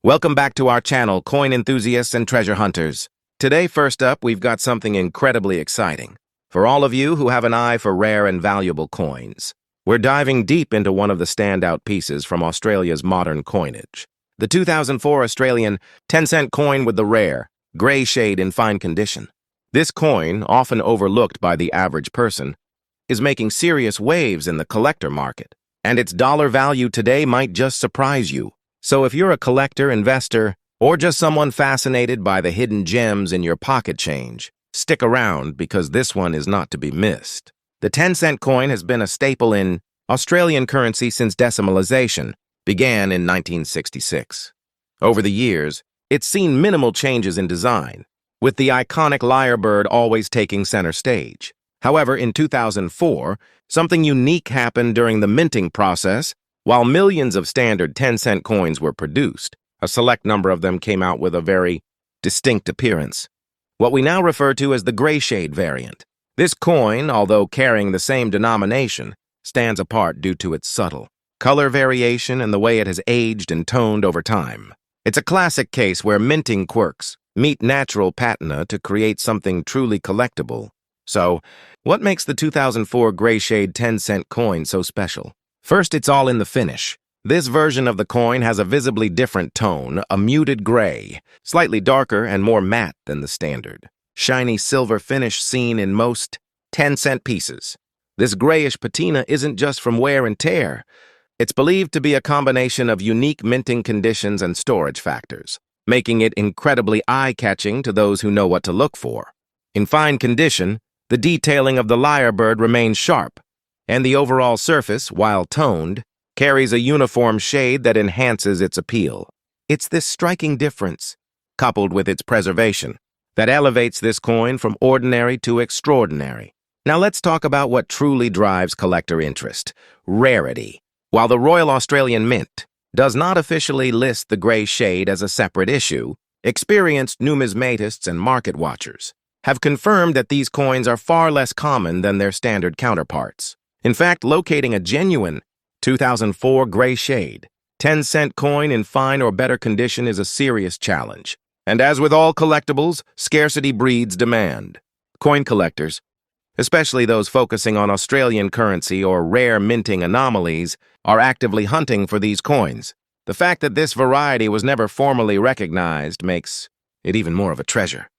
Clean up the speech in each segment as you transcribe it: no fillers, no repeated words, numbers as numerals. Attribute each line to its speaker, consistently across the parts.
Speaker 1: Welcome back to our channel, coin enthusiasts and treasure hunters. Today, first up, we've got something incredibly exciting. For all of you who have an eye for rare and valuable coins, we're diving deep into one of the standout pieces from Australia's modern coinage. The 2004 Australian 10-cent coin with the rare, grey shade in fine condition. This coin, often overlooked by the average person, is making serious waves in the collector market, and its dollar value today might just surprise you. So if you're a collector, investor, or just someone fascinated by the hidden gems in your pocket change, stick around because this one is not to be missed. The 10-cent coin has been a staple in Australian currency since decimalisation began in 1966. Over the years, it's seen minimal changes in design, with the iconic lyrebird always taking center stage. However, in 2004, something unique happened during the minting process. While millions of standard 10-cent coins were produced, a select number of them came out with a very distinct appearance, what we now refer to as the gray shade variant. This coin, although carrying the same denomination, stands apart due to its subtle color variation and the way it has aged and toned over time. It's a classic case where minting quirks meet natural patina to create something truly collectible. So, what makes the 2004 gray shade 10-cent coin so special? First, it's all in the finish. This version of the coin has a visibly different tone, a muted gray, slightly darker and more matte than the standard shiny silver finish seen in most 10-cent pieces. This grayish patina isn't just from wear and tear. It's believed to be a combination of unique minting conditions and storage factors, making it incredibly eye-catching to those who know what to look for. In fine condition, the detailing of the lyrebird remains sharp, and the overall surface, while toned, carries a uniform shade that enhances its appeal. It's this striking difference, coupled with its preservation, that elevates this coin from ordinary to extraordinary. Now let's talk about what truly drives collector interest: rarity. While the Royal Australian Mint does not officially list the gray shade as a separate issue, experienced numismatists and market watchers have confirmed that these coins are far less common than their standard counterparts. In fact, locating a genuine 2004 gray shade 10-cent coin in fine or better condition is a serious challenge. And as with all collectibles, scarcity breeds demand. Coin collectors, especially those focusing on Australian currency or rare minting anomalies, are actively hunting for these coins. The fact that this variety was never formally recognized makes it even more of a treasure.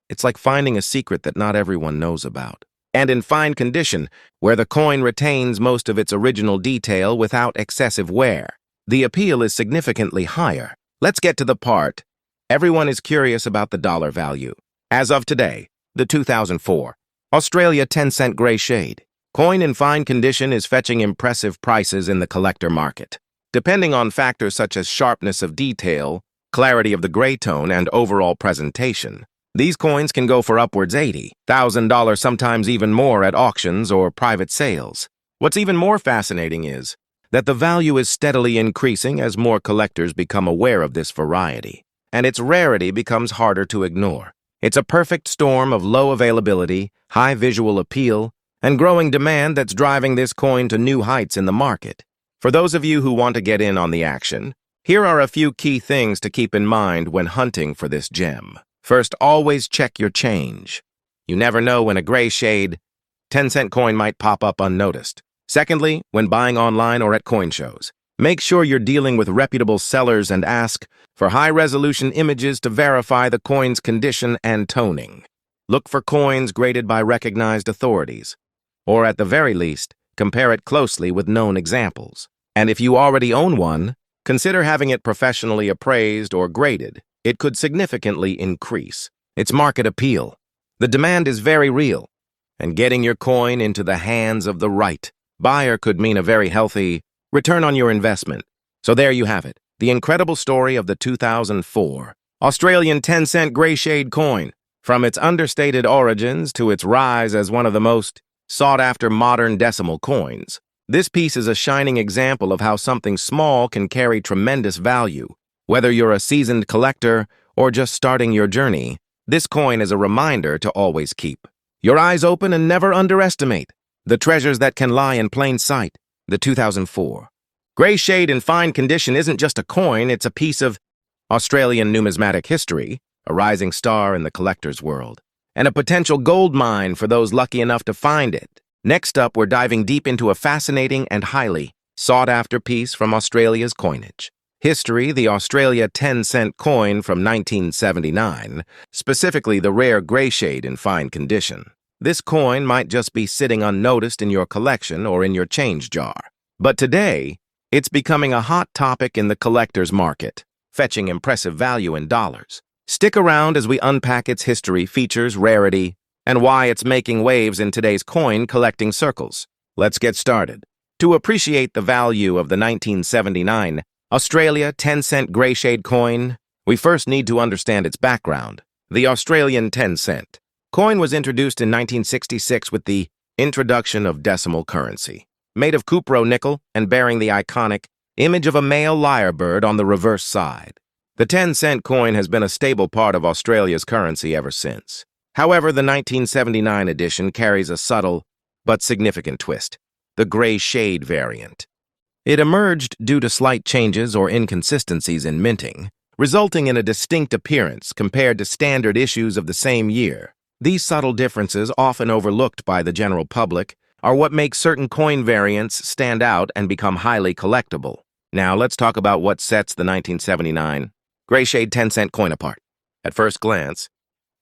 Speaker 1: It's like finding a secret that not everyone knows about. And in fine condition, where the coin retains most of its original detail without excessive wear, the appeal is significantly higher. Let's get to the part everyone is curious about: the dollar value. As of today, the 2004 Australia 10-cent gray shade coin in fine condition is fetching impressive prices in the collector market. Depending on factors such as sharpness of detail, clarity of the gray tone, and overall presentation, these coins can go for upwards $80,000, sometimes even more at auctions or private sales. What's even more fascinating is that the value is steadily increasing as more collectors become aware of this variety, and its rarity becomes harder to ignore. It's a perfect storm of low availability, high visual appeal, and growing demand that's driving this coin to new heights in the market. For those of you who want to get in on the action, here are a few key things to keep in mind when hunting for this gem. First, always check your change. You never know when a gray shade 10-cent coin might pop up unnoticed. Secondly, when buying online or at coin shows, make sure you're dealing with reputable sellers and ask for high-resolution images to verify the coin's condition and toning. Look for coins graded by recognized authorities, or at the very least, compare it closely with known examples. And if you already own one, consider having it professionally appraised or graded. It could significantly increase its market appeal. The demand is very real, and getting your coin into the hands of the right buyer could mean a very healthy return on your investment. So there you have it, the incredible story of the 2004 Australian 10-cent gray shade coin. From its understated origins to its rise as one of the most sought-after modern decimal coins, this piece is a shining example of how something small can carry tremendous value. Whether you're a seasoned collector or just starting your journey, this coin is a reminder to always keep your eyes open and never underestimate the treasures that can lie in plain sight. The 2004 gray shade in fine condition isn't just a coin, it's a piece of Australian numismatic history, a rising star in the collector's world, and a potential gold mine for those lucky enough to find it. Next up, we're diving deep into a fascinating and highly sought-after piece from Australia's coinage. History, the Australia 10-cent coin from 1979, specifically the rare grey shade in fine condition. This coin might just be sitting unnoticed in your collection or in your change jar. But today, it's becoming a hot topic in the collector's market, fetching impressive value in dollars. Stick around as we unpack its history, features, rarity, and why it's making waves in today's coin collecting circles. Let's get started. To appreciate the value of the 1979 Australia 10-cent grey shade coin, we first need to understand its background. The Australian 10-cent coin was introduced in 1966 with the introduction of decimal currency. Made of cupro nickel and bearing the iconic image of a male lyrebird on the reverse side. The 10-cent coin has been a stable part of Australia's currency ever since. However, the 1979 edition carries a subtle but significant twist, the grey shade variant. It emerged due to slight changes or inconsistencies in minting, resulting in a distinct appearance compared to standard issues of the same year. These subtle differences, often overlooked by the general public, are what make certain coin variants stand out and become highly collectible. Now, let's talk about what sets the 1979 grey shade 10-cent coin apart. At first glance,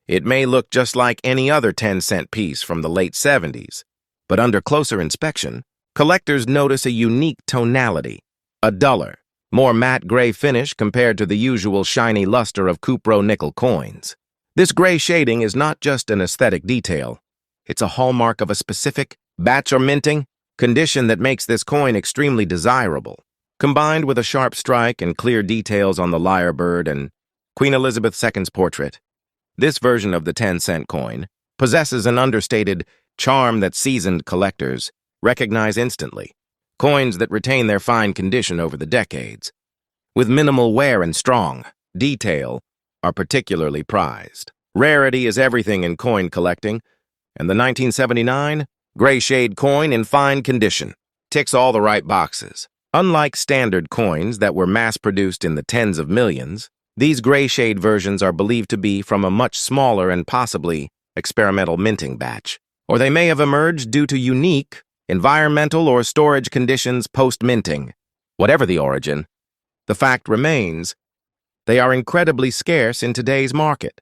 Speaker 1: it may look just like any other 10-cent piece from the late 70s, but under closer inspection, collectors notice a unique tonality, a duller, more matte gray finish compared to the usual shiny luster of cupro nickel coins. This gray shading is not just an aesthetic detail, it's a hallmark of a specific batch or minting condition that makes this coin extremely desirable. Combined with a sharp strike and clear details on the lyrebird and Queen Elizabeth II's portrait, this version of the 10-cent coin possesses an understated charm that seasoned collectors recognize instantly. Coins that retain their fine condition over the decades, with minimal wear and strong detail, are particularly prized. Rarity is everything in coin collecting, and the 1979 grey shade coin in fine condition ticks all the right boxes. Unlike standard coins that were mass-produced in the tens of millions, these grey shade versions are believed to be from a much smaller and possibly experimental minting batch, or they may have emerged due to unique environmental or storage conditions post-minting. Whatever the origin, the fact remains, they are incredibly scarce in today's market.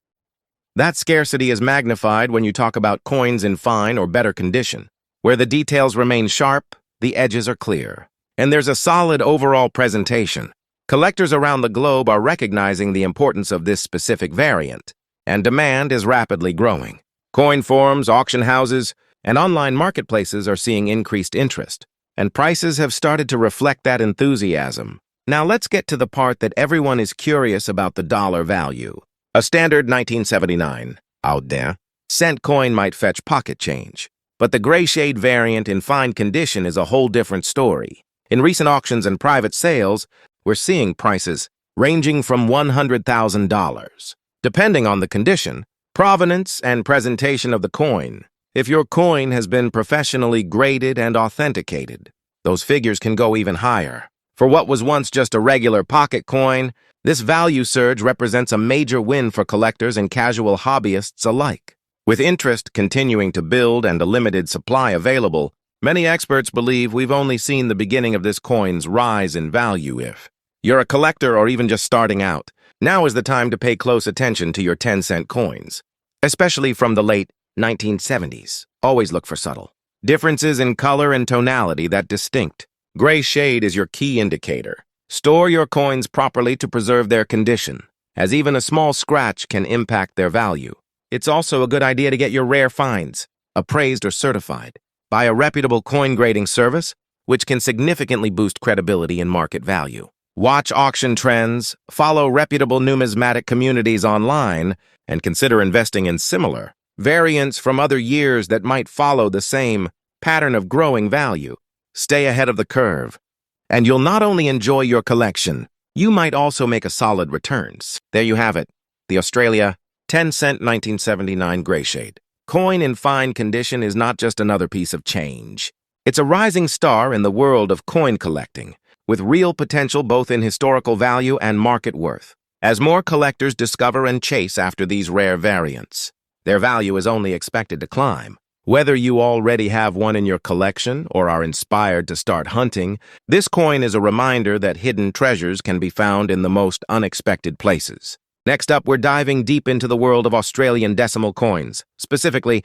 Speaker 1: That scarcity is magnified when you talk about coins in fine or better condition, where the details remain sharp, the edges are clear, and there's a solid overall presentation. Collectors around the globe are recognizing the importance of this specific variant, and demand is rapidly growing. Coin forums, auction houses, and online marketplaces are seeing increased interest, and prices have started to reflect that enthusiasm. Now let's get to the part that everyone is curious about: the dollar value. A standard 1979 out there cent coin might fetch pocket change, but the grey shade variant in fine condition is a whole different story. In recent auctions and private sales, we're seeing prices ranging from $100,000, depending on the condition, provenance, and presentation of the coin. If your coin has been professionally graded and authenticated, those figures can go even higher. For what was once just a regular pocket coin, this value surge represents a major win for collectors and casual hobbyists alike. With interest continuing to build and a limited supply available, many experts believe we've only seen the beginning of this coin's rise in value. If you're a collector or even just starting out, now is the time to pay close attention to your 10-cent coins, especially from the late 1970s. Always look for subtle differences in color and tonality that distinct. Gray shade is your key indicator. Store your coins properly to preserve their condition, as even a small scratch can impact their value. It's also a good idea to get your rare finds appraised or certified by a reputable coin grading service, which can significantly boost credibility and market value. Watch auction trends, follow reputable numismatic communities online, and consider investing in similar variants from other years that might follow the same pattern of growing value. Stay ahead of the curve, and you'll not only enjoy your collection, you might also make a solid returns. There you have it, the Australia 10-cent 1979 grey shade coin in fine condition is not just another piece of change. It's a rising star in the world of coin collecting, with real potential both in historical value and market worth. as more collectors discover and chase after these rare variants. Their value is only expected to climb. Whether you already have one in your collection or are inspired to start hunting, this coin is a reminder that hidden treasures can be found in the most unexpected places. Next up, we're diving deep into the world of Australian decimal coins, specifically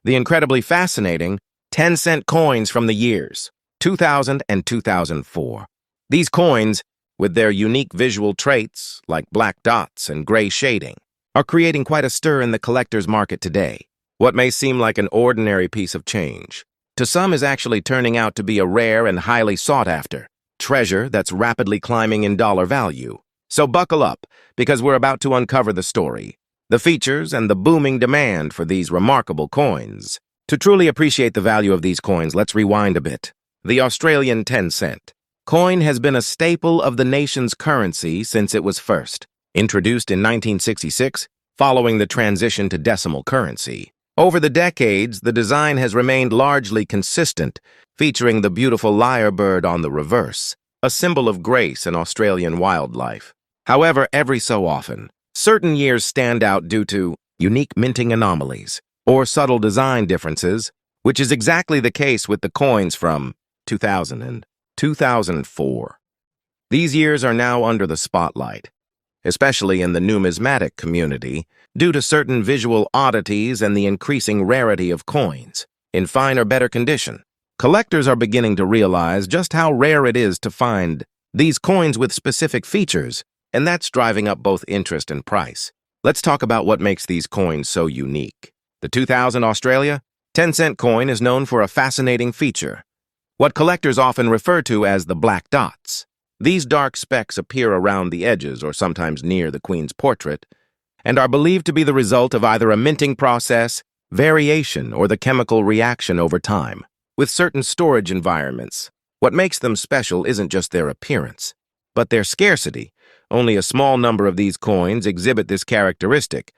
Speaker 1: the incredibly fascinating 10-cent coins from the years 2000 and 2004. These coins, with their unique visual traits like black dots and gray shading, are creating quite a stir in the collector's market today. What may seem like an ordinary piece of change, to some is actually turning out to be a rare and highly sought-after treasure that's rapidly climbing in dollar value. So buckle up, because we're about to uncover the story, the features, and the booming demand for these remarkable coins. To truly appreciate the value of these coins, let's rewind a bit. The Australian 10-cent coin has been a staple of the nation's currency since it was first introduced in 1966, following the transition to decimal currency. Over the decades, the design has remained largely consistent, featuring the beautiful lyrebird on the reverse, a symbol of grace in Australian wildlife. However, every so often, certain years stand out due to unique minting anomalies or subtle design differences, which is exactly the case with the coins from 2000 and 2004. These years are now under the spotlight, especially in the numismatic community, due to certain visual oddities and the increasing rarity of coins in fine or better condition. Collectors are beginning to realize just how rare it is to find these coins with specific features, and that's driving up both interest and price. Let's talk about what makes these coins so unique. The 2000 Australia 10-cent coin is known for a fascinating feature, what collectors often refer to as the black dots. These dark specks appear around the edges or sometimes near the Queen's portrait, and are believed to be the result of either a minting process, variation, or the chemical reaction over time. With certain storage environments, what makes them special isn't just their appearance, but their scarcity. Only a small number of these coins exhibit this characteristic,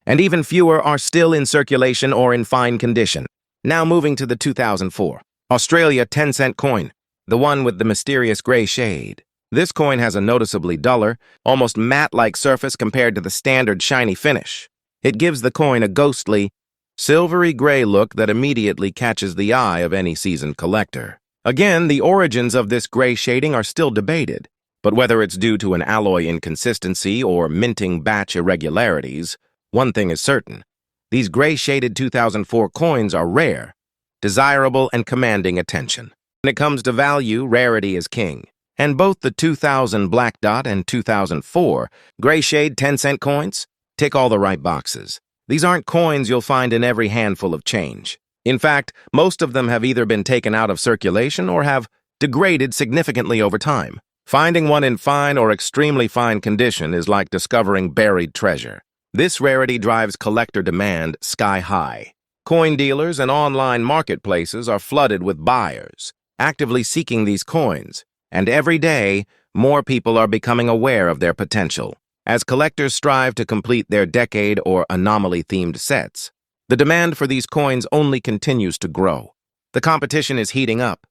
Speaker 1: and even fewer are still in circulation or in fine condition. Now moving to the 2004 Australia 10-cent coin, the one with the mysterious gray shade. This coin has a noticeably duller, almost matte-like surface compared to the standard shiny finish. It gives the coin a ghostly, silvery gray look that immediately catches the eye of any seasoned collector. Again, the origins of this gray shading are still debated, but whether it's due to an alloy inconsistency or minting batch irregularities, one thing is certain: these gray-shaded 2004 coins are rare, desirable, and commanding attention. When it comes to value, rarity is king. And both the 2000 Black Dot and 2004 Gray Shade 10-cent coins tick all the right boxes. These aren't coins you'll find in every handful of change. In fact, most of them have either been taken out of circulation or have degraded significantly over time. Finding one in fine or extremely fine condition is like discovering buried treasure. This rarity drives collector demand sky high. Coin dealers and online marketplaces are flooded with buyers, actively seeking these coins. And every day, more people are becoming aware of their potential. As collectors strive to complete their decade or anomaly-themed sets, the demand for these coins only continues to grow. The competition is heating up.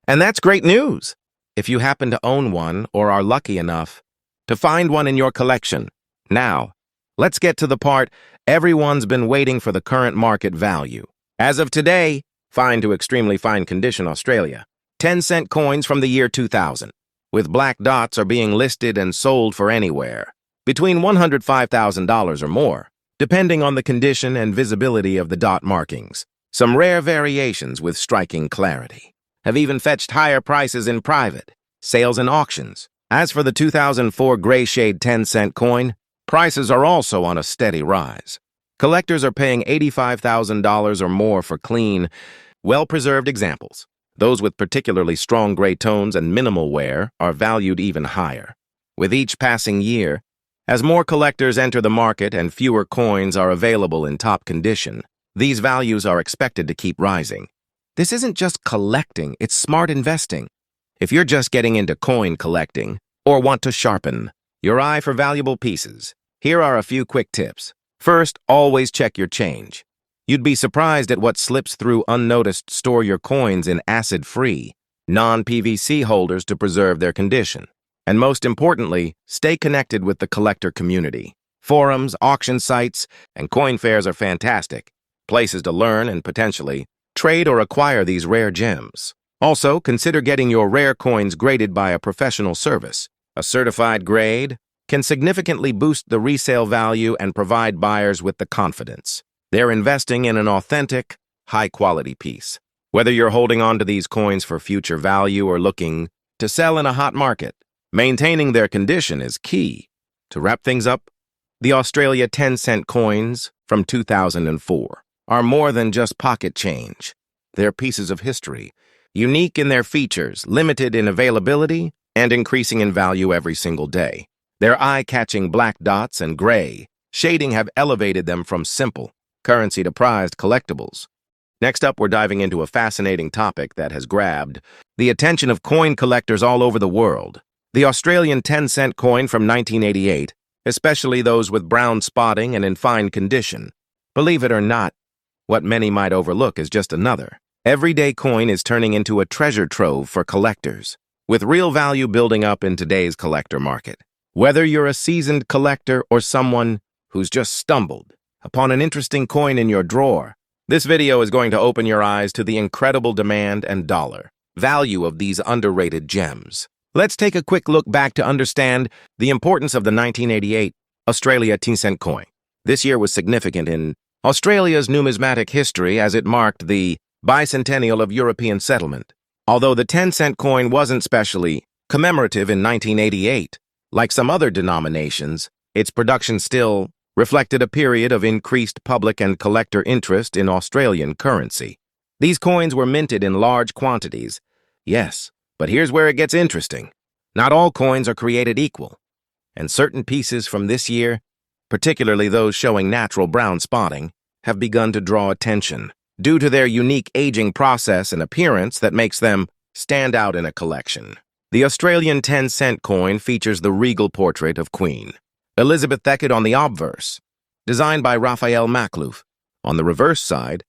Speaker 1: And that's great news if you happen to own one or are lucky enough to find one in your collection. Now, let's get to the part everyone's been waiting for: the current market value. As of today, fine to extremely fine condition Australia 10-cent coins from the year 2000, with black dots, are being listed and sold for anywhere between $105,000 or more, depending on the condition and visibility of the dot markings. Some rare variations with striking clarity have even fetched higher prices in private sales and auctions. As for the 2004 Gray Shade 10-cent coin, prices are also on a steady rise. Collectors are paying $85,000 or more for clean, well-preserved examples. Those with particularly strong gray tones and minimal wear are valued even higher. With each passing year, as more collectors enter the market and fewer coins are available in top condition, these values are expected to keep rising. This isn't just collecting, it's smart investing. If you're just getting into coin collecting or want to sharpen your eye for valuable pieces, here are a few quick tips. First, always check your change. You'd be surprised at what slips through unnoticed. Store your coins in acid-free, non-PVC holders to preserve their condition. And most importantly, stay connected with the collector community. Forums, auction sites, and coin fairs are fantastic places to learn and potentially trade or acquire these rare gems. Also, consider getting your rare coins graded by a professional service. A certified grade can significantly boost the resale value and provide buyers with the confidence they're investing in an authentic, high-quality piece. Whether you're holding on to these coins for future value or looking to sell in a hot market, maintaining their condition is key. To wrap things up, the Australia 10-cent coins from 2004 are more than just pocket change. They're pieces of history, unique in their features, limited in availability, and increasing in value every single day. Their eye-catching black dots and gray shading have elevated them from simple, currency to prized collectibles. Next up, we're diving into a fascinating topic that has grabbed the attention of coin collectors all over the world. The Australian 10-cent coin from 1988, especially those with brown spotting and in fine condition. Believe it or not, what many might overlook is just another everyday coin is turning into a treasure trove for collectors, with real value building up in today's collector market. Whether you're a seasoned collector or someone who's just stumbled upon an interesting coin in your drawer, this video is going to open your eyes to the incredible demand and dollar value of these underrated gems. Let's take a quick look back to understand the importance of the 1988 Australia 10-cent coin. This year was significant in Australia's numismatic history as it marked the bicentennial of European settlement. Although the 10-cent coin wasn't specially commemorative in 1988, like some other denominations, its production still reflected a period of increased public and collector interest in Australian currency. These coins were minted in large quantities. Yes, but here's where it gets interesting. Not all coins are created equal, and certain pieces from this year, particularly those showing natural brown spotting, have begun to draw attention due to their unique aging process and appearance that makes them stand out in a collection. The Australian 10-cent coin features the regal portrait of Queen Elizabeth II on the obverse, designed by Raphael Maklouf. On the reverse side,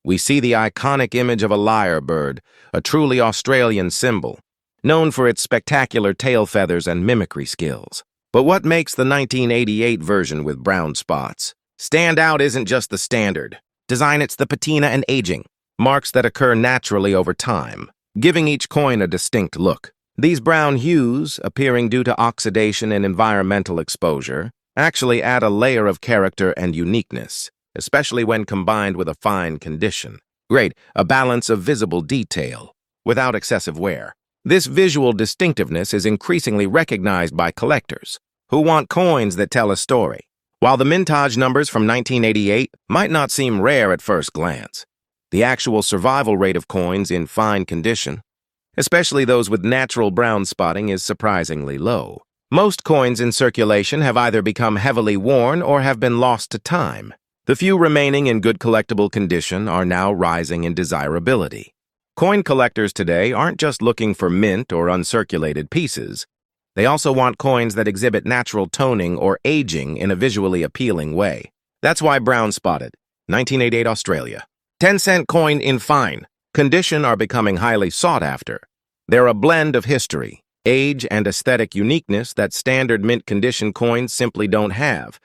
Speaker 1: we see the iconic image of a lyrebird, a truly Australian symbol, known for its spectacular tail feathers and mimicry skills. But what makes the 1988 version with brown spots stand out isn't just the standard design, it's the patina and aging, marks that occur naturally over time, giving each coin a distinct look. These brown hues, appearing due to oxidation and environmental exposure, actually add a layer of character and uniqueness, especially when combined with a fine condition. Great, a balance of visible detail, without excessive wear. This visual distinctiveness is increasingly recognized by collectors, who want coins that tell a story. While the mintage numbers from 1988 might not seem rare at first glance, the actual survival rate of coins in fine condition, especially those with natural brown spotting, is surprisingly low. Most coins in circulation have either become heavily worn or have been lost to time. The few remaining in good collectible condition are now rising in desirability. Coin collectors today aren't just looking for mint or uncirculated pieces. They also want coins that exhibit natural toning or aging in a visually appealing way. That's why brown spotted, 1988 Australia, 10-cent coin in fine condition are becoming highly sought after. They're a blend of history, age, and aesthetic uniqueness that standard mint condition coins simply don't have.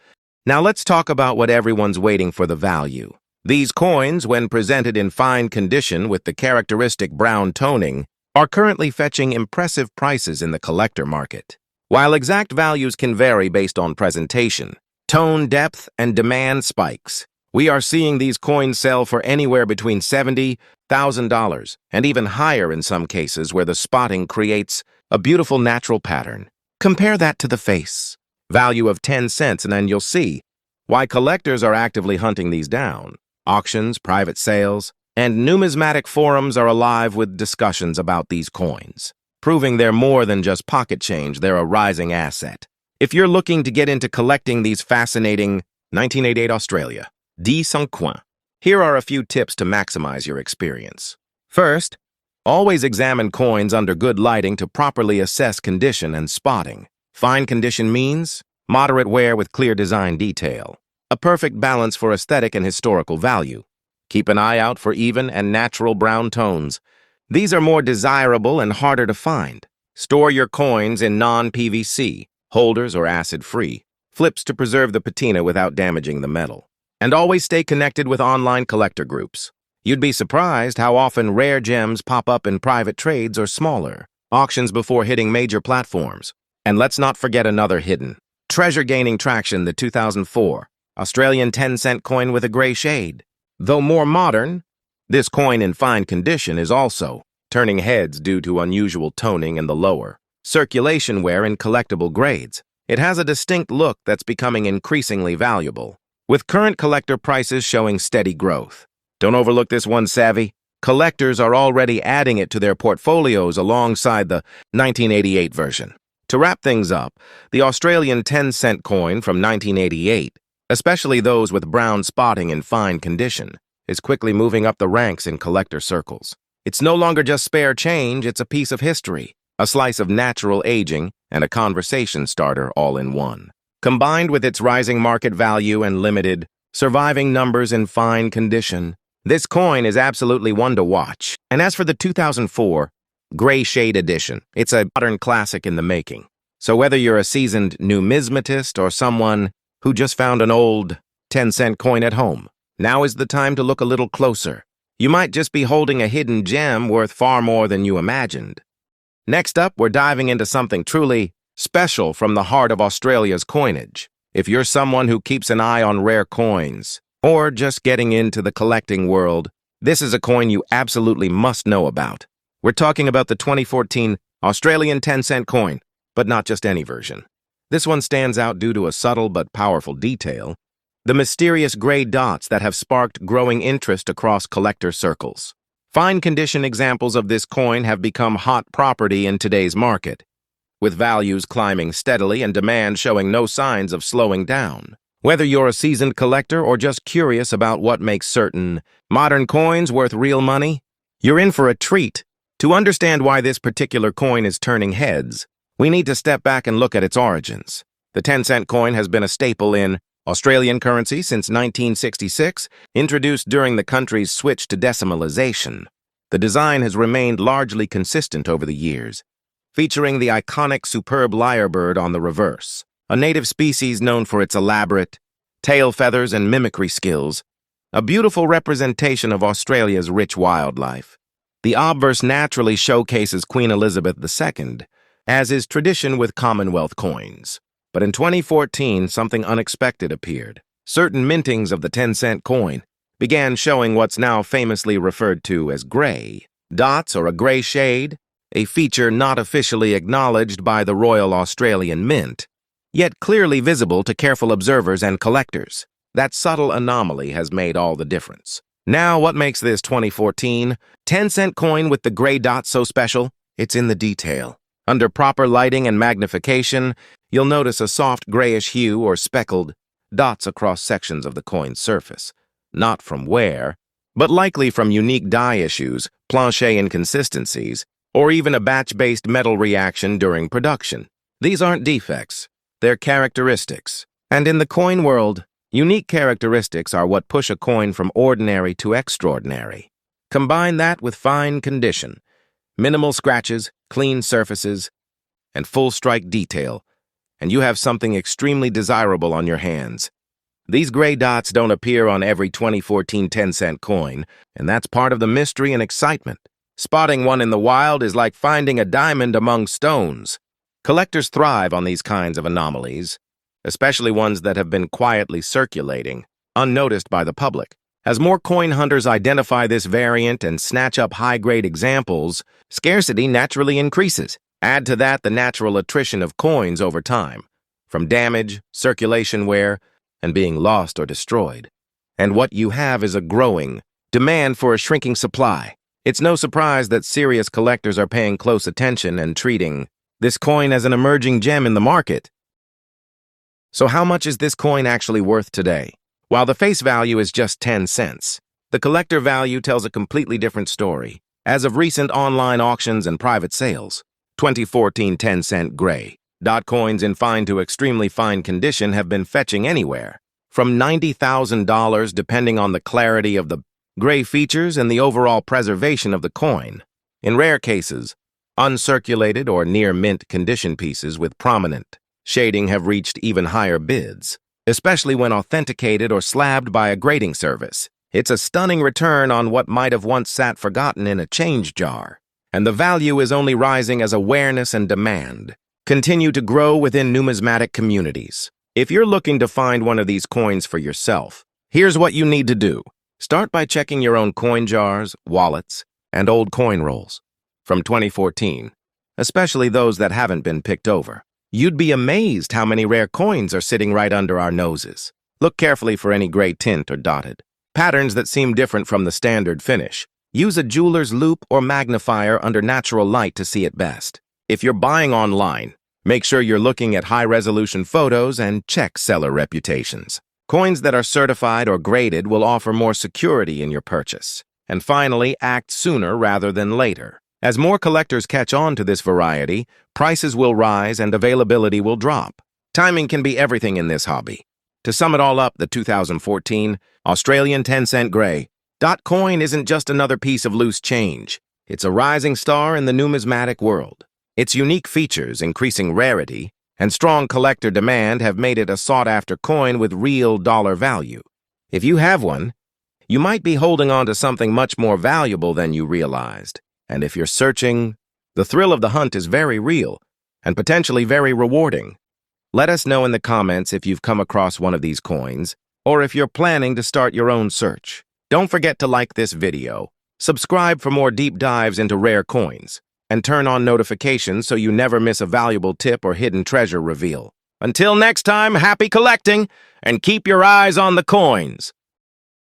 Speaker 1: Now let's talk about what everyone's waiting for: the value. These coins, when presented in fine condition with the characteristic brown toning, are currently fetching impressive prices in the collector market. While exact values can vary based on presentation, tone, depth, and demand spikes, we are seeing these coins sell for anywhere between $70,000 and even higher in some cases where the spotting creates a beautiful natural pattern. Compare that to the face value of 10 cents and then you'll see why collectors are actively hunting these down. Auctions, private sales, and numismatic forums are alive with discussions about these coins, proving they're more than just pocket change, they're a rising asset. If you're looking to get into collecting these fascinating 1988 Australia 10-cent coins, here are a few tips to maximize your experience. First, always examine coins under good lighting to properly assess condition and spotting. Fine condition means moderate wear with clear design detail, a perfect balance for aesthetic and historical value. Keep an eye out for even and natural brown tones. These are more desirable and harder to find. Store your coins in non-PVC, holders or acid-free, flips to preserve the patina without damaging the metal. And always stay connected with online collector groups. You'd be surprised how often rare gems pop up in private trades or smaller auctions before hitting major platforms. And let's not forget another hidden treasure gaining traction, the 2004 Australian 10-cent coin with a gray shade. Though more modern, this coin in fine condition is also turning heads due to unusual toning and the lower circulation wear in collectible grades. It has a distinct look that's becoming increasingly valuable, with current collector prices showing steady growth. Don't overlook this one, savvy. Collectors are already adding it to their portfolios alongside the 1988 version. To wrap things up, the Australian 10-cent coin from 1988, especially those with brown spotting in fine condition, is quickly moving up the ranks in collector circles. It's no longer just spare change, it's a piece of history, a slice of natural aging, and a conversation starter all in one. Combined with its rising market value and limited, surviving numbers in fine condition, this coin is absolutely one to watch. And as for the 2004 Gray Shade Edition, it's a modern classic in the making. So whether you're a seasoned numismatist or someone who just found an old 10-cent coin at home, now is the time to look a little closer. You might just be holding a hidden gem worth far more than you imagined. Next up, we're diving into something truly special from the heart of Australia's coinage. If you're someone who keeps an eye on rare coins, or just getting into the collecting world, this is a coin you absolutely must know about. We're talking about the 2014 Australian 10-cent coin, but not just any version. This one stands out due to a subtle but powerful detail: the mysterious gray dots that have sparked growing interest across collector circles. Fine condition examples of this coin have become hot property in today's market, with values climbing steadily and demand showing no signs of slowing down. Whether you're a seasoned collector or just curious about what makes certain modern coins worth real money, you're in for a treat. To understand why this particular coin is turning heads, we need to step back and look at its origins. The 10-cent coin has been a staple in Australian currency since 1966, introduced during the country's switch to decimalization. The design has remained largely consistent over the years, featuring the iconic superb lyrebird on the reverse, a native species known for its elaborate tail feathers and mimicry skills, a beautiful representation of Australia's rich wildlife. The obverse naturally showcases Queen Elizabeth II, as is tradition with Commonwealth coins. But in 2014, something unexpected appeared. Certain mintings of the 10-cent coin began showing what's now famously referred to as gray dots or a gray shade, a feature not officially acknowledged by the Royal Australian Mint, yet clearly visible to careful observers and collectors. That subtle anomaly has made all the difference. Now, what makes this 2014 10-cent coin with the gray dots so special? It's in the detail. Under proper lighting and magnification, you'll notice a soft grayish hue or speckled dots across sections of the coin's surface. Not from wear, but likely from unique dye issues, planche inconsistencies, or even a batch-based metal reaction during production. These aren't defects. They're characteristics. And in the coin world, unique characteristics are what push a coin from ordinary to extraordinary. Combine that with fine condition, minimal scratches, clean surfaces, and full strike detail, and you have something extremely desirable on your hands. These gray dots don't appear on every 2014 10-cent coin, and that's part of the mystery and excitement. Spotting one in the wild is like finding a diamond among stones. Collectors thrive on these kinds of anomalies, especially ones that have been quietly circulating, unnoticed by the public. As more coin hunters identify this variant and snatch up high-grade examples, scarcity naturally increases. Add to that the natural attrition of coins over time, from damage, circulation wear, and being lost or destroyed. And what you have is a growing demand for a shrinking supply. It's no surprise that serious collectors are paying close attention and treating this coin as an emerging gem in the market. So how much is this coin actually worth today? While the face value is just 10 cents, the collector value tells a completely different story. As of recent online auctions and private sales, 2014 10-cent gray dot coins in fine to extremely fine condition have been fetching anywhere from $90,000 depending on the clarity of the gray features and the overall preservation of the coin. In rare cases, Uncirculated or near mint condition pieces with prominent shading have reached even higher bids, especially when authenticated or slabbed by a grading service. It's a stunning return on what might have once sat forgotten in a change jar, and the value is only rising as awareness and demand continue to grow within numismatic communities. If you're looking to find one of these coins for yourself, here's what you need to do. Start by checking your own coin jars, wallets, and old coin rolls from 2014, especially those that haven't been picked over. You'd be amazed how many rare coins are sitting right under our noses. Look carefully for any gray tint or dotted patterns that seem different from the standard finish. Use a jeweler's loupe or magnifier under natural light to see it best. If you're buying online, make sure you're looking at high-resolution photos and check seller reputations. Coins that are certified or graded will offer more security in your purchase. And finally, act sooner rather than later. As more collectors catch on to this variety, prices will rise and availability will drop. Timing can be everything in this hobby. To sum it all up, the 2014 Australian 10-cent grey dot coin isn't just another piece of loose change. It's a rising star in the numismatic world. Its unique features, increasing rarity, and strong collector demand have made it a sought-after coin with real dollar value. If you have one, you might be holding on to something much more valuable than you realized. And if you're searching, the thrill of the hunt is very real and potentially very rewarding. Let us know in the comments if you've come across one of these coins or if you're planning to start your own search. Don't forget to like this video, subscribe for more deep dives into rare coins, and turn on notifications so you never miss a valuable tip or hidden treasure reveal. Until next time, happy collecting, and keep your eyes on the coins!